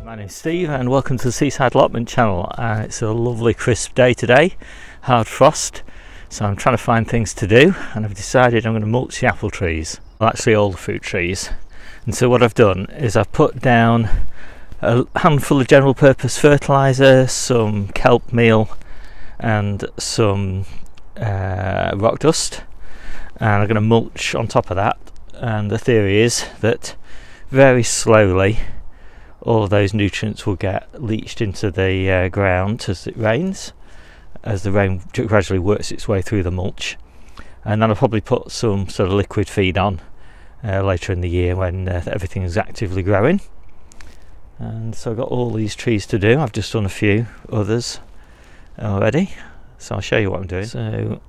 My name's Steve and welcome to the Seaside Allotment channel. It's a lovely crisp day today, hard frost, so I'm trying to find things to do, and I've decided I'm going to mulch the apple trees, well actually all the fruit trees. And so what I've done is I've put down a handful of general purpose fertiliser, some kelp meal and some rock dust, and I'm going to mulch on top of that. And the theory is that very slowly all of those nutrients will get leached into the ground as it rains, as the rain gradually works its way through the mulch. And then I'll probably put some sort of liquid feed on later in the year when everything is actively growing. And so I've got all these trees to do. I've just done a few others already, so I'll show you what I'm doing. So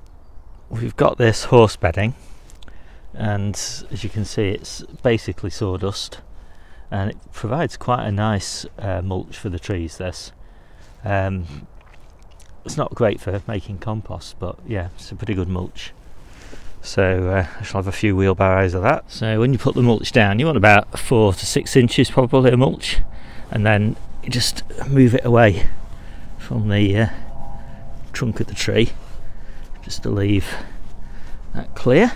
we've got this horse bedding, and as you can see it's basically sawdust, and it provides quite a nice mulch for the trees. This it's not great for making compost, but yeah, it's a pretty good mulch. So I shall have a few wheelbarrows of that. So when you put the mulch down, you want about 4 to 6 inches probably of mulch, and then you just move it away from the trunk of the tree just to leave that clear.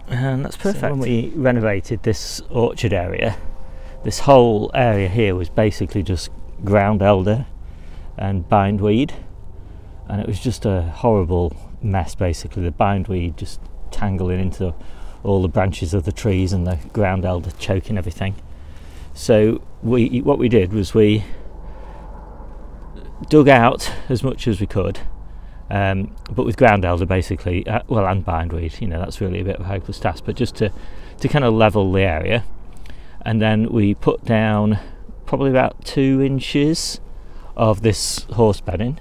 And that's perfect. So when we renovated this orchard area, this whole area here was basically just ground elder and bindweed, and it was just a horrible mess basically. The bindweed just tangling into all the branches of the trees and the ground elder choking everything. So what we did was we dug out as much as we could, but with ground elder basically, well, and bindweed, you know, that's really a bit of a hopeless task, but just to kind of level the area. And then we put down probably about 2 inches of this horse bedding,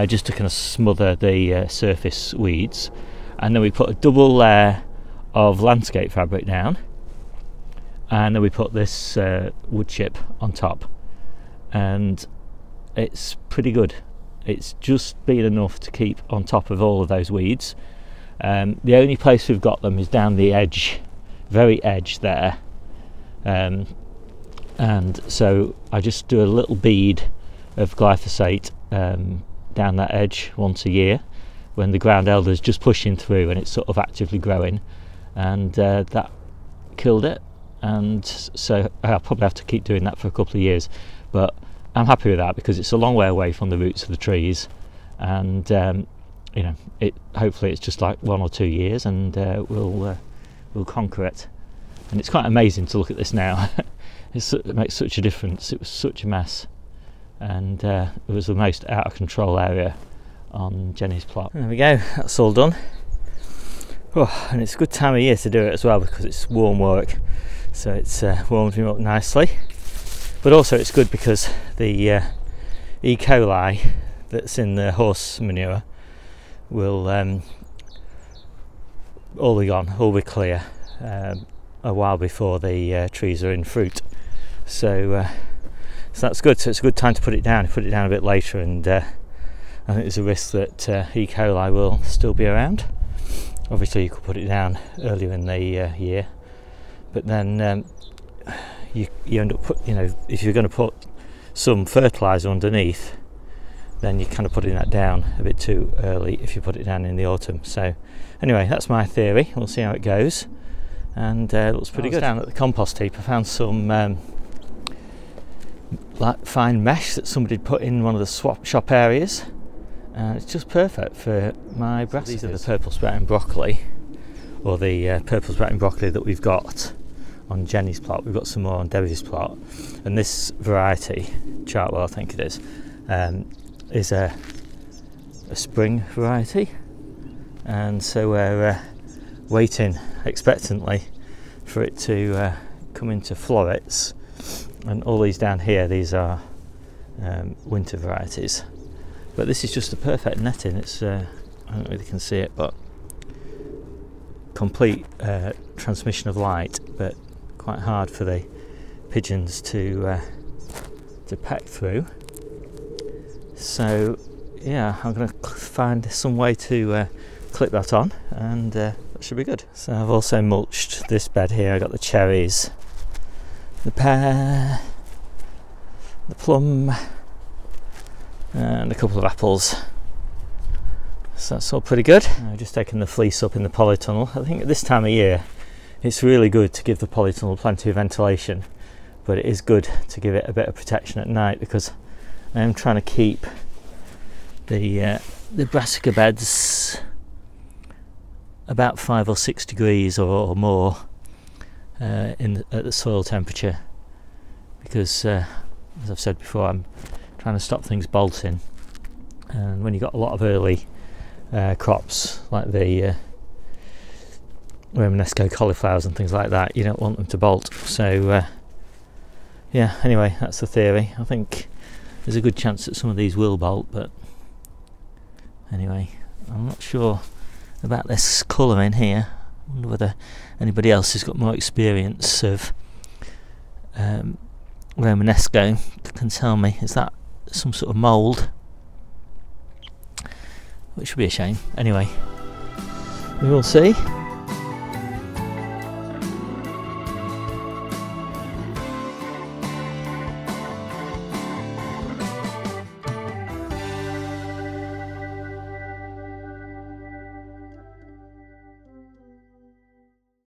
just to kind of smother the surface weeds. And then we put a double layer of landscape fabric down, and then we put this wood chip on top, and it's pretty good. It's just been enough to keep on top of all of those weeds. The only place we've got them is down the edge, very edge there, and so I just do a little bead of glyphosate down that edge once a year when the ground elder is just pushing through and it's sort of actively growing, and that killed it. And so I'll probably have to keep doing that for a couple of years, but I'm happy with that because it's a long way away from the roots of the trees, and you know, hopefully it's just like 1 or 2 years, and we'll conquer it. And it's quite amazing to look at this now. It makes such a difference. It was such a mess, and it was the most out of control area on Jennie's plot. There we go, that's all done. Oh, and it's a good time of year to do it as well because it's warm work, so it's warmed me up nicely. But also it's good because the E. coli that's in the horse manure will all be gone, all be clear a while before the trees are in fruit. So that's good. So it's a good time to put it down. Put it down a bit later, and I think there's a risk that E. coli will still be around. Obviously you could put it down earlier in the year, but then you end up if you're going to put some fertiliser underneath, then you're kind of putting that down a bit too early if you put it down in the autumn. So anyway, that's my theory. We'll see how it goes, and it looks pretty good. Down at the compost heap I found some like fine mesh that somebody put in one of the swap shop areas, and it's just perfect for my brassicas. These are the purple sprouting broccoli, or the purple sprouting broccoli that we've got on Jennie's plot. We've got some more on Debbie's plot, and this variety, Chartwell I think it is a spring variety, and so we're waiting expectantly for it to come into florets. And all these down here, these are winter varieties, but this is just a perfect netting. It's I don't really can see it, but complete transmission of light, but quite hard for the pigeons to peck through. So yeah, I'm going to find some way to clip that on, and that should be good. So I've also mulched this bed here. I got the cherries the pear, the plum, and a couple of apples. So that's all pretty good. I've just taken the fleece up in the polytunnel. I think at this time of year it's really good to give the polytunnel plenty of ventilation, but it is good to give it a bit of protection at night, because I am trying to keep the brassica beds about 5 or 6 degrees or more at the soil temperature, because as I've said before, I'm trying to stop things bolting, and when you've got a lot of early crops like the Romanesco cauliflowers and things like that, you don't want them to bolt. So yeah, anyway, that's the theory. I think there's a good chance that some of these will bolt, but anyway, I'm not sure about this colour in here. I wonder whether anybody else has got more experience of Romanesco can tell me. Is that some sort of mould? Which would be a shame. Anyway, we will see.